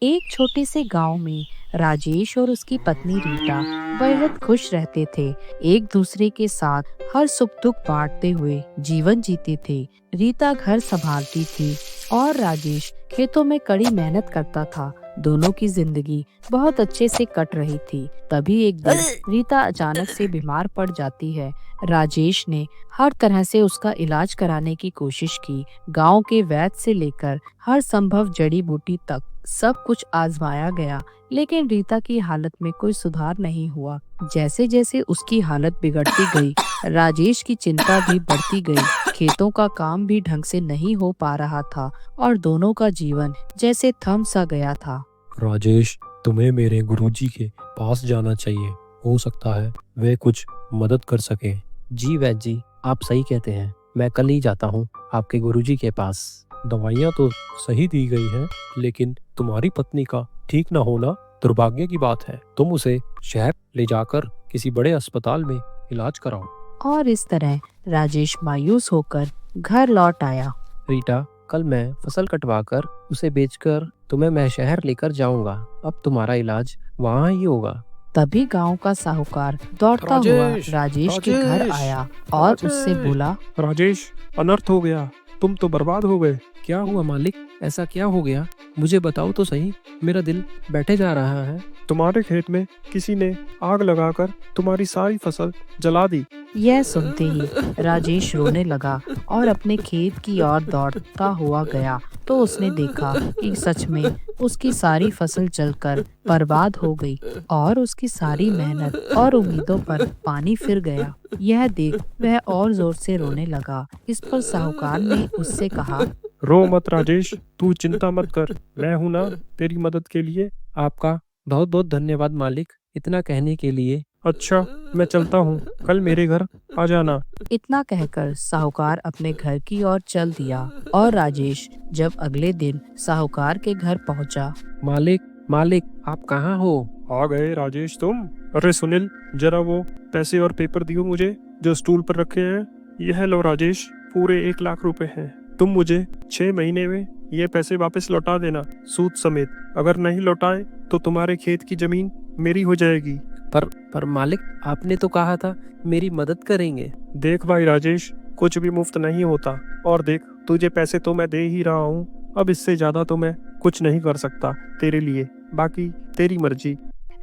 एक छोटे से गांव में राजेश और उसकी पत्नी रीता बेहद खुश रहते थे। एक दूसरे के साथ हर सुख दुख बांटते हुए जीवन जीते थे। रीता घर संभालती थी और राजेश खेतों में कड़ी मेहनत करता था। दोनों की जिंदगी बहुत अच्छे से कट रही थी। तभी एक दिन रीता अचानक से बीमार पड़ जाती है। राजेश ने हर तरह से उसका इलाज कराने की कोशिश की। गांव के वैद्य से लेकर हर संभव जड़ी बूटी तक सब कुछ आजमाया गया, लेकिन रीता की हालत में कोई सुधार नहीं हुआ। जैसे जैसे उसकी हालत बिगड़ती गई, राजेश की चिंता भी बढ़ती गई। खेतों का काम भी ढंग से नहीं हो पा रहा था और दोनों का जीवन जैसे थम सा गया था। राजेश, तुम्हें मेरे गुरुजी के पास जाना चाहिए। हो सकता है वे कुछ मदद कर सके। जी वैद्य जी, आप सही कहते हैं। मैं कल ही जाता हूँ आपके गुरुजी के पास। दवाइयाँ तो सही दी गई हैं, लेकिन तुम्हारी पत्नी का ठीक न होना दुर्भाग्य की बात है। तुम उसे शहर ले जाकर किसी बड़े अस्पताल में इलाज कराओ। और इस तरह राजेश मायूस होकर घर लौट आया। रीटा, कल मैं फसल कटवाकर उसे बेचकर तुम्हें मैं शहर लेकर जाऊंगा। अब तुम्हारा इलाज वहाँ ही होगा। तभी गांव का साहूकार दौड़ता हुआ राजेश के घर आया और उससे बोला, राजेश, अनर्थ हो गया, तुम तो बर्बाद हो गए। क्या हुआ मालिक? ऐसा क्या हो गया? मुझे बताओ तो सही। मेरा दिल बैठे जा रहा है। तुम्हारे खेत में किसी ने आग लगाकर तुम्हारी सारी फसल जला दी। यह सुनते ही राजेश रोने लगा और अपने खेत की ओर दौड़ता हुआ गया तो उसने देखा कि सच में उसकी सारी फसल जलकर बर्बाद हो गई और उसकी सारी मेहनत और उम्मीदों पर पानी फिर गया। यह देख वह और जोर से रोने लगा। इस पर साहूकार ने उससे कहा, रो मत राजेश, तू चिंता मत कर, मैं हूं ना तेरी मदद के लिए। आपका बहुत बहुत धन्यवाद मालिक, इतना कहने के लिए। अच्छा, मैं चलता हूँ, कल मेरे घर आ जाना। इतना कहकर साहूकार अपने घर की ओर चल दिया और राजेश जब अगले दिन साहूकार के घर पहुंचा। मालिक, मालिक, आप कहाँ हो? आ गए राजेश तुम? अरे सुनील, जरा वो पैसे और पेपर दियो मुझे जो स्टूल पर रखे हैं। यह लो राजेश, पूरे 1 लाख रुपए हैं। तुम मुझे 6 महीने में ये पैसे वापस लौटा देना, सूद समेत। अगर नहीं लौटाए तो तुम्हारे खेत की जमीन मेरी हो जाएगी। पर मालिक, आपने तो कहा था मेरी मदद करेंगे। देख भाई राजेश, कुछ भी मुफ्त नहीं होता। और देख, तुझे पैसे तो मैं दे ही रहा हूँ, अब इससे ज्यादा तो मैं कुछ नहीं कर सकता तेरे लिए। बाकी तेरी मर्जी।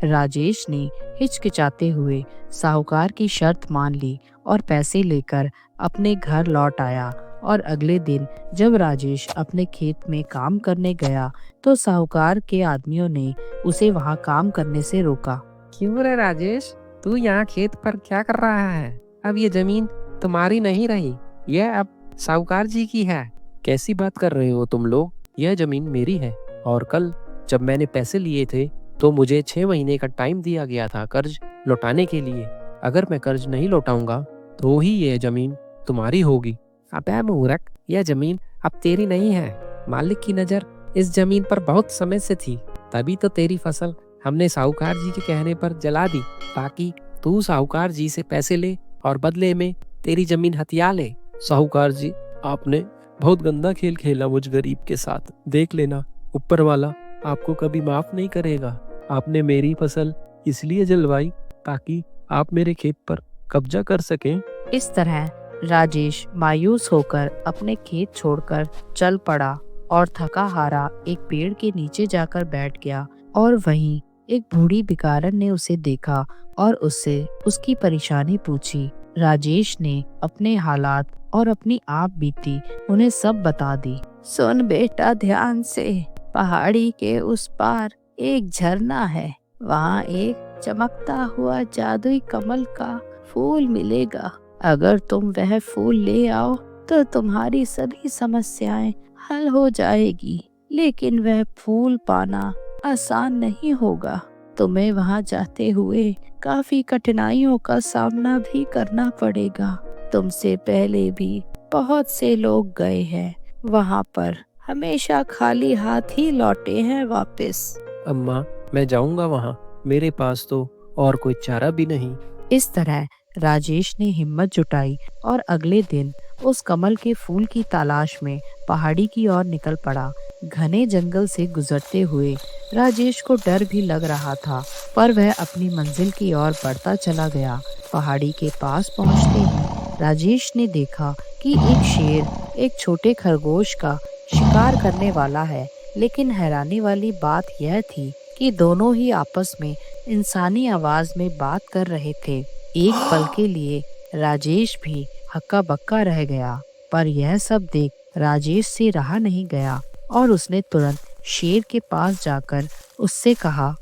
राजेश ने हिचकिचाते हुए साहूकार की शर्त मान ली और पैसे लेकर अपने घर लौट आया। और अगले दिन जब राजेश अपने खेत में काम करने गया तो साहूकार के आदमियों ने उसे वहां काम करने से रोका। क्यों रे राजेश, तू यहाँ खेत पर क्या कर रहा है? अब ये जमीन तुम्हारी नहीं रही, यह अब साहूकार जी की है। कैसी बात कर रहे हो तुम लोग? यह जमीन मेरी है और कल जब मैंने पैसे लिए थे तो मुझे 6 महीने का टाइम दिया गया था कर्ज लौटाने के लिए। अगर मैं कर्ज नहीं लौटाऊंगा तो ही यह जमीन तुम्हारी होगी। अबे मूर्ख, यह जमीन अब तेरी नहीं है। मालिक की नजर इस जमीन पर बहुत समय से थी, तभी तो तेरी फसल हमने साहूकार जी के कहने पर जला दी, ताकि तू साहूकार जी से पैसे ले और बदले में तेरी जमीन हथिया ले। साहूकार जी, आपने बहुत गंदा खेल खेला मुझ गरीब के साथ। देख लेना, ऊपर वाला आपको कभी माफ नहीं करेगा। आपने मेरी फसल इसलिए जलवाई ताकि आप मेरे खेत पर कब्जा कर सकें। इस तरह राजेश मायूस होकर अपने खेत छोड़कर चल पड़ा और थका हारा एक पेड़ के नीचे जाकर बैठ गया। और वहीं एक बूढ़ी भिखारन ने उसे देखा और उससे उसकी परेशानी पूछी। राजेश ने अपने हालात और अपनी आप बीती उन्हें सब बता दी। सुन बेटा ध्यान से, पहाड़ी के उस पार एक झरना है, वहाँ एक चमकता हुआ जादुई कमल का फूल मिलेगा। अगर तुम वह फूल ले आओ तो तुम्हारी सभी समस्याएं हल हो जाएगी, लेकिन वह फूल पाना आसान नहीं होगा। तुम्हें वहां जाते हुए काफी कठिनाइयों का सामना भी करना पड़ेगा। तुमसे पहले भी बहुत से लोग गए हैं, वहां पर हमेशा खाली हाथ ही लौटे हैं वापस। अम्मा, मैं जाऊंगा वहाँ, मेरे पास तो और कोई चारा भी नहीं। इस तरह राजेश ने हिम्मत जुटाई और अगले दिन उस कमल के फूल की तलाश में पहाड़ी की ओर निकल पड़ा। घने जंगल से गुजरते हुए राजेश को डर भी लग रहा था, पर वह अपनी मंजिल की ओर बढ़ता चला गया। पहाड़ी के पास पहुंचते ही राजेश ने देखा कि एक शेर एक छोटे खरगोश का शिकार करने वाला है, लेकिन हैरानी वाली बात यह थी कि दोनों ही आपस में इंसानी आवाज में बात कर रहे थे। एक पल के लिए राजेश भी हक्का बक्का रह गया, पर यह सब देख राजेश से रहा नहीं गया और उसने तुरंत शेर के पास जाकर उससे कहा,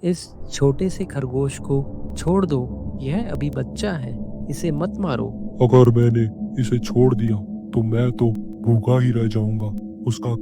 इस छोटे से खरगोश को छोड़ दो, यह अभी बच्चा है, इसे मत मारो। अगर मैंने इसे छोड़ दिया तो मैं तो भूखा ही रह जाऊंगा। उसका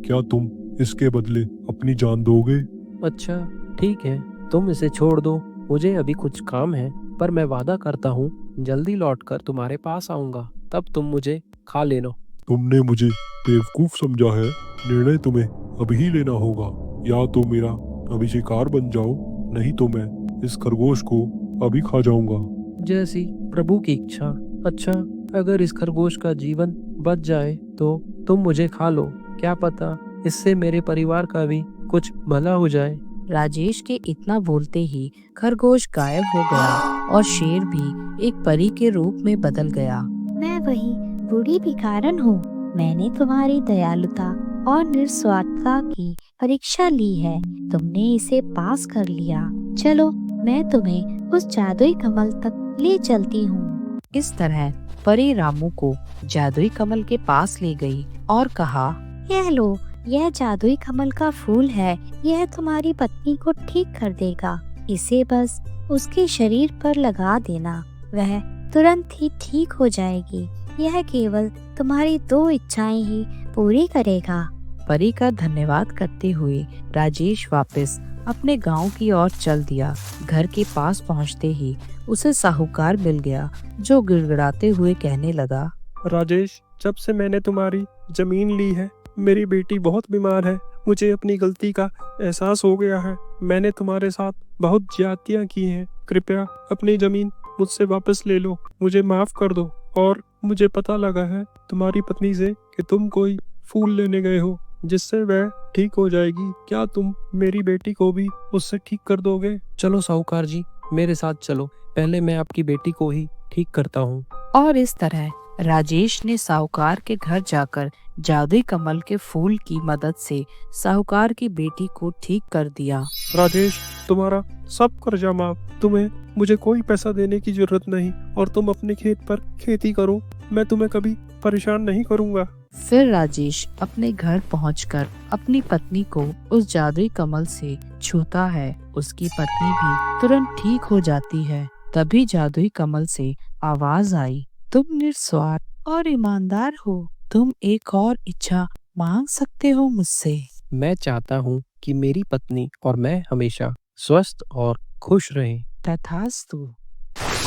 क्या तुम इसके बदले अपनी जान दोगे? अच्छा ठीक है, तुम इसे छोड़ दो, मुझे अभी कुछ काम है, पर मैं वादा करता हूँ जल्दी लौटकर तुम्हारे पास आऊंगा, तब तुम मुझे खा लेना। तुमने मुझे बेवकूफ समझा है। निर्णय तुम्हें अभी ही लेना होगा। या तो मेरा अभी शिकार बन जाओ, नहीं तो मैं इस खरगोश को अभी खा जाऊंगा। जैसी प्रभु की इच्छा। अच्छा, अगर इस खरगोश का जीवन बच जाए तो तुम मुझे खा लो, क्या पता इससे मेरे परिवार का भी कुछ भला हो जाए। राजेश के इतना बोलते ही खरगोश गायब हो गया और शेर भी एक परी के रूप में बदल गया। मैं वही बूढ़ी भिखारन हूँ। मैंने तुम्हारी दयालुता और निस्वार्थता की परीक्षा ली है। तुमने इसे पास कर लिया। चलो, मैं तुम्हें उस जादुई कमल तक ले चलती हूँ। इस तरह परी रामू को जादुई कमल के पास ले गई और कहा, यह लो, यह जादुई कमल का फूल है। यह तुम्हारी पत्नी को ठीक कर देगा। इसे बस उसके शरीर पर लगा देना, वह तुरंत ही ठीक हो जाएगी। यह केवल तुम्हारी 2 इच्छाएं ही पूरी करेगा। परी का धन्यवाद करते हुए राजेश वापस अपने गांव की ओर चल दिया। घर के पास पहुंचते ही उसे साहूकार मिल गया, जो गिड़गिड़ाते हुए कहने लगा, राजेश, जब से मैंने तुम्हारी जमीन ली है, मेरी बेटी बहुत बीमार है। मुझे अपनी गलती का एहसास हो गया है। मैंने तुम्हारे साथ बहुत ज्यादतियां की हैं। कृपया अपनी जमीन मुझसे वापस ले लो। मुझे माफ कर दो। और मुझे पता लगा है तुम्हारी पत्नी से कि तुम कोई फूल लेने गए हो जिससे वह ठीक हो जाएगी। क्या तुम मेरी बेटी को भी उससे ठीक कर दोगे? चलो साहूकार जी, मेरे साथ चलो, पहले मैं आपकी बेटी को ही ठीक करता हूँ। और इस तरह राजेश ने साहूकार के घर जाकर जादुई कमल के फूल की मदद से साहूकार की बेटी को ठीक कर दिया। राजेश, तुम्हारा सब कर्जा माफ। तुम्हें मुझे कोई पैसा देने की जरूरत नहीं और तुम अपने खेत पर खेती करो। मैं तुम्हें कभी परेशान नहीं करूंगा। फिर राजेश अपने घर पहुंचकर अपनी पत्नी को उस जादुई कमल से छूता है। उसकी पत्नी भी तुरंत ठीक हो जाती है। तभी जादुई कमल से आवाज आई, तुम निस्वार्थ और ईमानदार हो। तुम एक और इच्छा मांग सकते हो मुझसे। मैं चाहता हूँ कि मेरी पत्नी और मैं हमेशा स्वस्थ और खुश रहें। तथास्तु।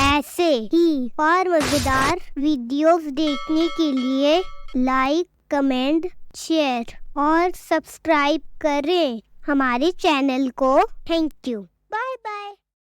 ऐसे ही और मजेदार वीडियोस देखने के लिए लाइक, कमेंट, शेयर और सब्सक्राइब करें हमारे चैनल को। Thank you. Bye bye.